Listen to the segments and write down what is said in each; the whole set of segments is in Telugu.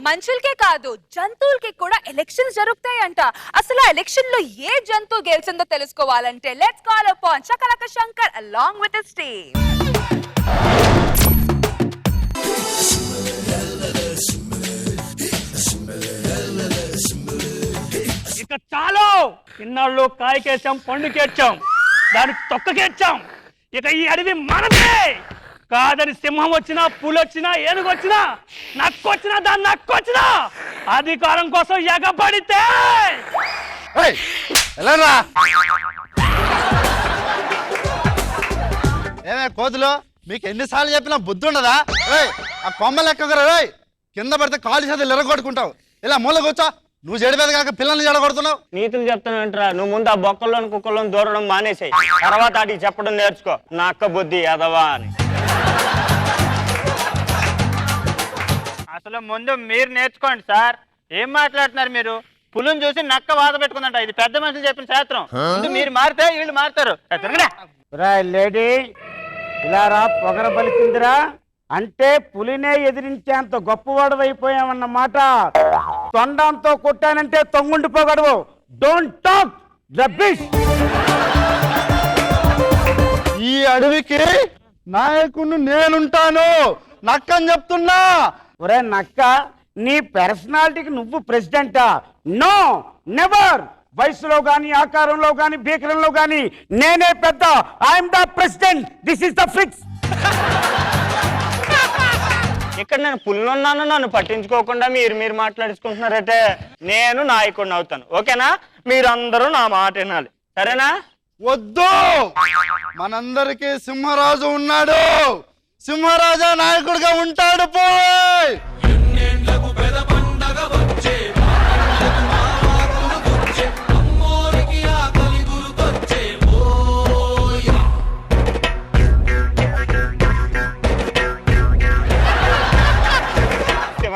మనుషులకే కాదు జంతువులకి కూడా ఎలక్షన్స్ జరుగుతాయంట. అసలు ఆ ఎలక్షన్ లో ఏ జంతువు గెలిచిందో తెలుసుకోవాలంటే let's call upon Chakalaka Shankar along with his team. ఇక చాలు. ఇన్నాళ్ళు కాయకేసాం, పండుకేర్చాం, దానికి తొక్కకేర్చాం. ఇక ఈ అడవి మనదే కాదని సింహం వచ్చినా, పులి వచ్చినా, ఏనుగు వచ్చినా, నక్కొచ్చినా, దాన్ని నక్కొచ్చినా అధికారం కోసం ఎగబడితే ఏమే కోతులు, మీకు ఎన్నిసార్లు చెప్పినా బుద్ధి ఉండదా? ఆ కొమ్మలు ఎక్కగరా, కింద పడితే కాలు చేతులు ఎరగొట్టుకుంటావు. ఇలా మూల కూర్చో. నువ్వు చెడిపోయేది కాక పిల్లల్ని చెడగొడుతున్నావు. నీతులు చెప్తానంటరా. నువ్వు ముందు ఆ బొక్కల్లోని కుక్కల్లోని దూరడం మానేసాయి, తర్వాత అడిగి చెప్పడం నేర్చుకో. నా అక్క బుద్ధి అదవా అని. అసలు ముందు మీరు నేర్చుకోండి సార్. ఏం మాట్లాడుతున్నారు మీరు? పులిని చూసి నక్క బాధ పెట్టుకుందంట. ఇది పెద్ద మనుషులు చెప్పిన శాస్త్రం. ముందు మీరు మారితే వీళ్ళు మారుతారు. లేడీ ఇలా రా, పొగర పలికిందిరా. అంటే పులినే ఎదిరించేంత గొప్పవాడు అయిపోయామన్నమాట. తొండంతో కొట్టానంటే తొంగుండిపోగడవు. Don't talk rubbish. ఈ అడవికి నాయకుడిని నేనుంటాను, నక్కని చెప్తున్నా. ఒరే నక్క, నీ పర్సనాలిటీకి నువ్వు ప్రెసిడెంటా? No, never. వయసులో గాని, ఆకారంలో గాని, భీకరంలో గాని నేనే పెద్ద. I'm the president. This is the fix. ఇక్కడ నేను పుల్లున్నాను, నన్ను పట్టించుకోకుండా మీరు మాట్లాడుకుంటున్నారైతే నేను నాయకుడిని అవుతాను. ఓకేనా? మీరందరూ నా మాట వినాలి, సరేనా? వద్దు, మనందరికీ సింహరాజు ఉన్నాడు. సింహరాజా నాయకుడిగా ఉంటాడు. పోయ్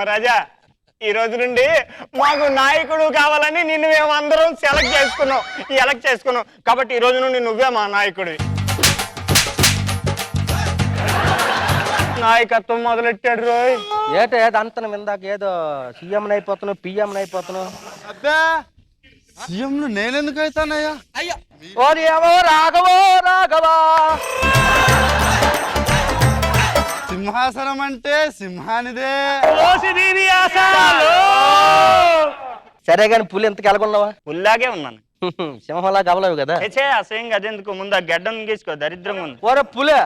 రాజా, ఈ రోజు నుండి మాకు నాయకుడు కావాలని నిన్ను మేము అందరం సెలెక్ట్ చేసుకున్నాం. కాబట్టి ఈ రోజు నుండి నువ్వే మా నాయకుడివి. నాయకత్వం మొదలెట్టాడు రోయ్. అంతనం ఇందాక ఏదో సీఎం అయిపోతున్నావు, పిఎం అయిపోతున్నావు. అబ్బా, సీఎం నేనెందుకు అవుతానయ్యా? రాఘవో రాఘవా. సింహాసనం అంటే సింహానిదే. సరే గాని పులి ఎంతకు ఎలాగున్నావా? పుల్లాగే ఉన్నాను. సింహంలా గవలేవు కదా. అసహ్యంగా అదెందుకు? ముందు ఆ గడ్డం గీసుకో, దరిద్రంగా ఉంది. ఓరే పులే,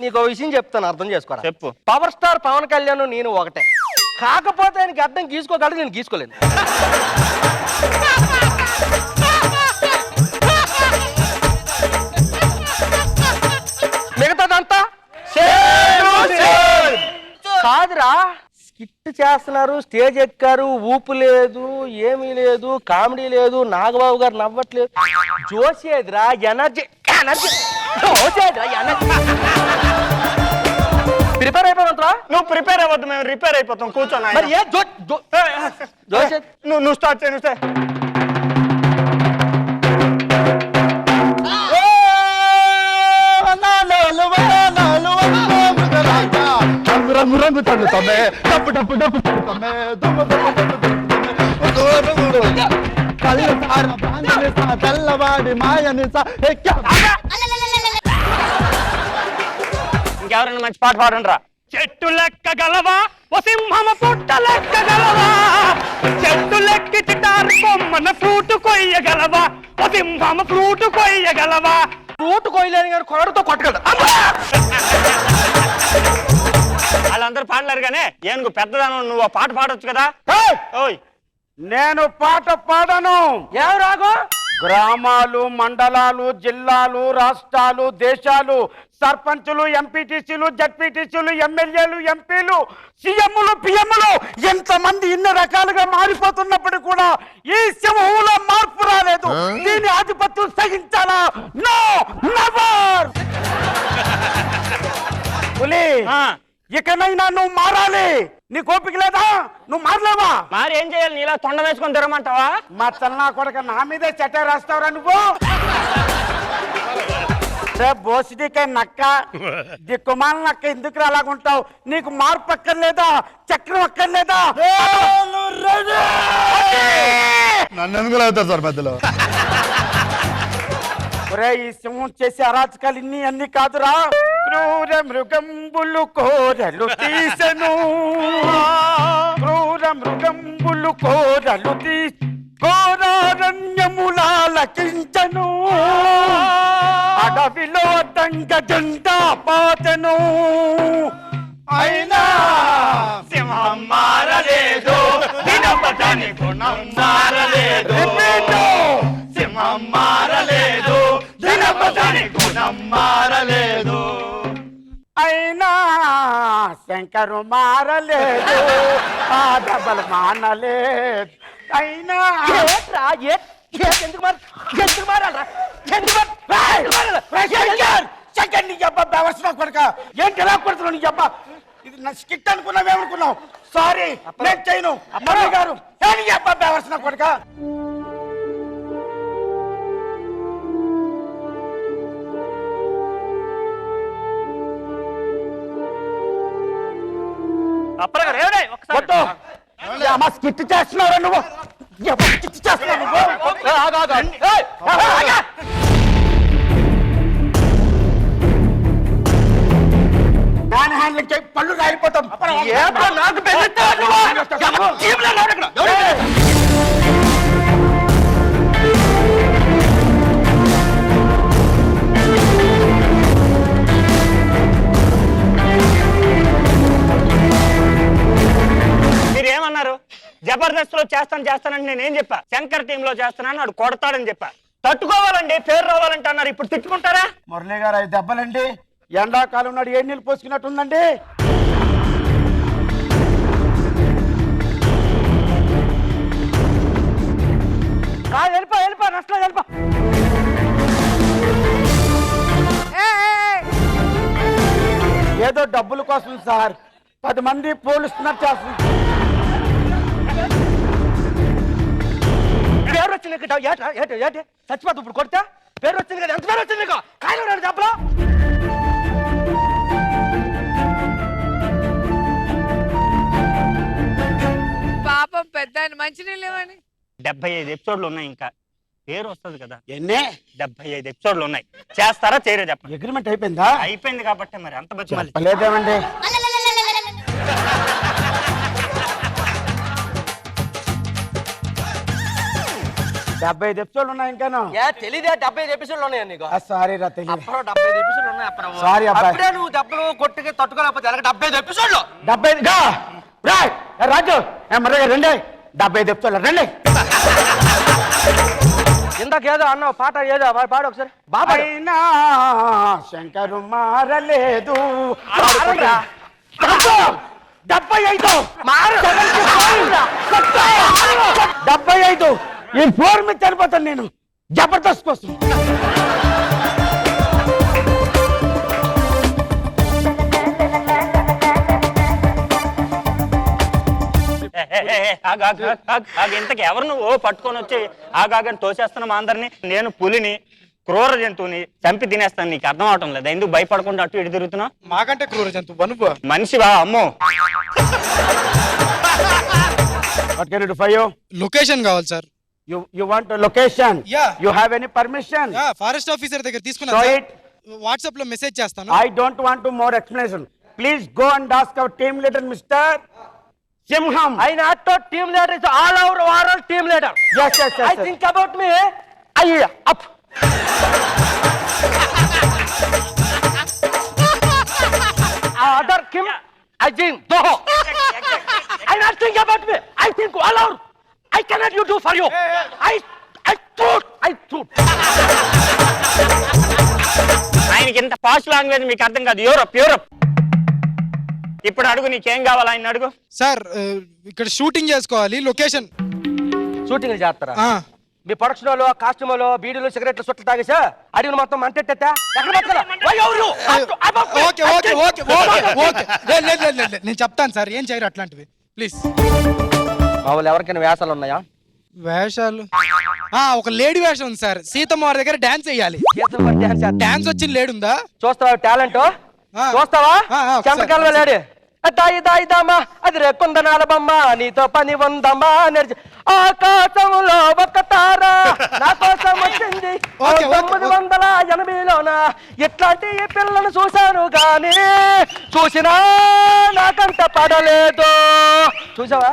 నీకు విషయం చెప్తాను, అర్థం చేసుకోరా. చెప్పు. పవర్ స్టార్ పవన్ కళ్యాణ్ నేను ఒకటే, కాకపోతే ఆయన గడ్డం గీసుకోగలడు, నేను గీసుకోలేను. మిగతాదంతా కాదురా. స్కిట్ చేస్తున్నారు, స్టేజ్ ఎక్కారు, ఊపు లేదు, ఏమీ లేదు, కామెడీ లేదు, నాగబాబు గారు నవ్వట్లేదు. జోసేదిరా, ఎనర్జీ. ప్రిపేర్ అయిపోతారా? నువ్వు ప్రిపేర్ అవ్వద్దు, మేము రిపేర్ అయిపోతాం. కూర్చోనా? నువ్వు స్టార్ట్ చేయి. రంగు రంగు తన్నుతామే, డప్పు డప్పు డప్పు తన్నుతామే, దుమ్ము దుమ్ము తెల్లవాడి మాయనిసా. ఇంకెవరైనా మంచి పాట పాడండి రా. చెట్టు లెక్క గలవా, ఓ సింహమ పుట్ట లెక్క గలవా, చెట్టు లెక్కి చిటారు కొమ్మన ఫ్రూట్ కొయ్యగలవా, ఓ సింహమ ఫ్రూట్ కొయ్యగలవా. ఫ్రూట్ కొయ్యలేని గారు కొరడుతో కొట్టగలడు. వాళ్ళందరూ పాడలేరు కానీ ఏనుగు పెద్దదాను, నువ్వు పాట పాడొచ్చు కదా. ఓయ్, నేను పాట పాడను. ఏం రాగో? గ్రామాలు, మండలాలు, జిల్లాలు, రాష్ట్రాలు, దేశాలు, సర్పంచులు, ఎంపీటీసీలు, జడ్పీటీసీలు, ఎమ్మెల్యేలు, ఎంపీలు, సీఎంలు, పిఎంలు ఎంతమంది ఇన్ని రకాలుగా మారిపోతున్నప్పుడు కూడా ఈ సింహంలో మార్పు రాలేదు. దీని ఆధిపత్యం సహించాలా? No, never. పులి, ఇకనైనా నువ్వు మారాలి. నీ కోపిక లేదా? నువ్వు మారలేవా? మరి ఏం చేయాలి? నీలా తొండ వేసుకొని తిరగమంటావా? మా చల్లా కొడక నా మీదే చెట్ట రాస్తావురా నువ్వు? రే బోసిడికే నక్క దిక్కుమాల నక్క ఎందుకు అలాగుంటావు? నీకు మార్పు అక్కర్లేదా? చక్రం అక్కర్లేదా? నన్ను ఎందుకు అవుతారు సార్ మధ్యలో? ఒరే ఈ సింహం చేసే అరాచకాలు ఇన్ని అన్ని కాదురా. క్రూర మృగంబులు కోరలు తీసెను, క్రూర మృగంబులు కోరలు ఘోరారణ్యములాలకించను, అడవిలో దంగ జెండా పాతెను. అయినా సింహం మారలేదు, దినపదని గుణం మారలేదు. సింహం మారలేదు, దినపదని గుణం మారలేదు. అయినా శంకరు మారలేదు, ఆ దెబ్బలు మానలేదు. అయినా శంకర్ నీ చెప్ప వ్యవస్థ కొడక ఏంటి ఎలా కొడుతున్నావు? నీ చెప్ప ఇది నా స్కిట్ అనుకున్నావు, ఏమనుకున్నావు? సారీ నేను చేయను. మమ్మీ గారు ఏం చెప్ప వ్యవస్థ కొడక. అప్పలగారు ఏమిటి? ఒకసారి అమ్మా స్కిట్ చేస్తున్నావు నువ్వు, స్కిట్ చేస్తున్నావు నువ్వు. దాని హ్యాండ్లింగ్ చేయి, పళ్ళు రాలిపోతాం. నాకు మీరేమన్నారు? జబర్దస్త్ లో చేస్తానని నేనేం చెప్పా? శంకర్ టీమ్ లో చేస్తానని వాడు కొడతాడని చెప్పా. తట్టుకోవాలండి, పేరు రావాలంటే అన్నారు. ఇప్పుడు తిట్టుకుంటారా? మురళి గారు అవి దెబ్బలండి. ఎండాకాలం నాడు ఏ నీళ్ళు పోసుకున్నట్టుందండి. వెళ్ళిపో నష్టం వెళ్ళిపో. ఏదో డబ్బుల కోసం సార్ 10 మంది పోలీసున్నట్టు చేస్తుంది. పేరు వచ్చింది చచ్చిపోతు ఇప్పుడు కొడితే పేరు వచ్చింది కదా. ఎంత పేరు వచ్చింది నీకు? కాయలు చెప్పలో పాపం పెద్ద మంచినీళ్ళు ఇవ్వని. 75 ఎపిసోడ్లు ఉన్నాయి, ఇంకా పేరు వస్తుంది కదా. ఎన్నే 75 ఎపిసోడ్లు ఉన్నాయి. చేస్తారా చేయరా చెప్పండి. అగ్రిమెంట్ అయిపోయిందా? అయిపోయింది కాబట్టి మరి అంత బతిమాలి. లేదేమండి. 75 ఎపిసోడ్లు ఉన్నాయి ఇంకాను. తెలీదే 75 ఎపిసోడ్లు ఉన్నాయి నీకు? సారీ రా తెలియదు. అప్పుడు 75 ఎపిసోడ్లు ఉన్నాయి. సారీ అబ్బాయి. అప్పుడే నువ్వు దెబ్బలు కొట్టుకి తట్టుకోలేకపోతే 75 ఎపిసోడ్లు. 75 రాజు మర్రగా రండి. 75 ఎపిసోడ్లు రండి. ఇందాకేదో అన్నావు పాట, ఏదో పాడు ఒకసారి. బాబా శంకరు మారలేదు. 75 ఈ ఫ్లోర్ మీద చనిపోతాను నేను జబర్దస్త్ కోసం. ఇంతకు ఎవరు నువ్వు పట్టుకొని వచ్చి ఆగాగని తోసేస్తున్నావు అందరినీ? నేను పులిని, క్రూర జంతువుని చంపి తినేస్తాను. నీకు అర్థం అవటం లేదా? ఎందుకు భయపడకుండా అటు ఇటు తిరుగుతున్నావు? మాకంటే క్రూర జంతువు బనుపు మనిషివా? అమ్మో. లొకేషన్ కావాలి sir. You want a location? Yeah. You have any permission? Forest officer దగ్గర Show తీసుకున్నా. it. వాట్సాప్ లో మెసేజ్ చేస్తాను. I don't want to more explanation. Please go and ask our team leader, Mr. Simham. I not to team leader is all over world team leader. Yes, yes, yes. I think about me. Up. Other Kim, I think Doho. I not think about me. I think all over. I cannot you do for you. I thought. ఆయనకి ఇంత ఫాస్ట్ లాంగ్వేజ్ మీకు అర్థం కాదు. యూరప్. ఇప్పుడు అడుగు, నీకేం కావాలి? ఆయన అడుగు. సార్ ఇక్కడ షూటింగ్ చేసుకోవాలి. లొకేషన్ షూటింగ్ చేస్తారా? మీ ప్రొడక్షన్ వాళ్ళు, కాస్ట్యూమ్ వాళ్ళు, బీడీలు, సిగరెట్లు, సుట్లు తాగేసా అడిగిన మొత్తం మంటెట్టా ఓకే నేను చెప్తాను సార్, ఏం చేయరు అట్లాంటివి ప్లీజ్. వాళ్ళు ఎవరికైనా వేషాలు ఉన్నాయా? వేషాలు ఒక లేడీ వేషం ఉంది సార్, సీతమ్మ వారి దగ్గర డాన్స్ వేయాలి. డాన్స్ వచ్చిన లేడు ఉందా? చూస్తావా టాలెంట్? ఆ. చూస్తావా? ఒకసారి. చెంపకాల లేడు దాయి దాయిదామా అది రేకుందనాల బొమ్మ నీతో పని ఉందమ్మా ఆకాశంలో ఒక తార నా కోసం వచ్చింది ఓకే, ఓకే, 980లోన ఇట్లాంటి ఈ పిల్లను చూశాను గాని చూసినా నాకంట పడలేదు. చూసావా?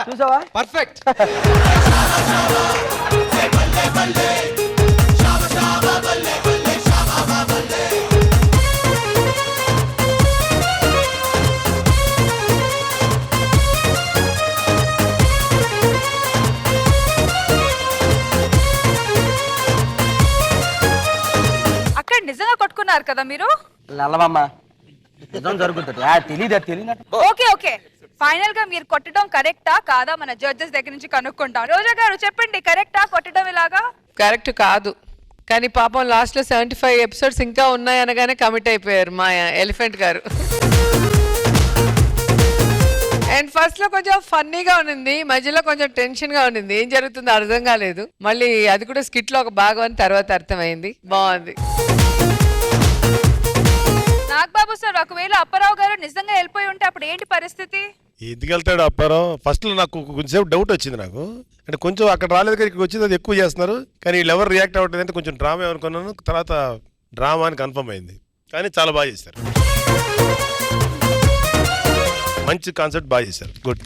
చూసావా? పర్ఫెక్ట్. అక్కడ నిజంగా కొట్టుకున్నారు కదా మీరు? నల్లవమ్మ నిజం జరుగుతుంది తెలియనట్టు. ఓకే ఓకే, ఫైనల్ గా మీరు కొట్టడం కరెక్టా కాదా మన జడ్జెస్ దగ్గర నుంచి కనుక్కుంటాం. రోజా గారు చెప్పండి, కరెక్టా కొట్టడం ఇలాగా? కరెక్ట్ కాదు, కానీ పాపం లాస్ట్ లో 75 ఎపిసోడ్స్ ఇంకా ఉన్నాయి అనగానే కమిట్ అయిపోయారు మా ఎలిఫెంట్ గారు. అండ్ ఫస్ట్ లో కొంచెం ఫన్నీగా ఉన్నింది, మధ్యలో కొంచెం టెన్షన్ గా ఉన్నింది, ఏం జరుగుతుందో అర్థం కాలేదు. మళ్ళీ అది కూడా స్కిట్ లో ఒక భాగం అని తర్వాత అర్థమైంది. బాగుంది. నాగబాబు సార్, ఒకవేళ అప్పారావు గారు నిజంగా వెళ్ళిపోయి ఉంటే అప్పుడు ఏంటి పరిస్థితి? ఎందుకు వెళ్తాడు అప్పారావు? ఫస్ట్ లో నాకు కొంచెంసేపు డౌట్ వచ్చింది నాకు, అంటే కొంచెం అక్కడ రాలేదు కానీ ఇక్కడికి వచ్చింది, అది ఎక్కువ చేస్తున్నారు కానీ వీళ్ళు ఎవరు రియాక్ట్ అవ్వట్లేదు అంటే కొంచెం డ్రామా అనుకున్నాను. తర్వాత డ్రామా అని కన్ఫర్మ్ అయింది, కానీ చాలా బాగా చేశారు, మంచి కాన్సెప్ట్ బాగా చేశారు, గుడ్.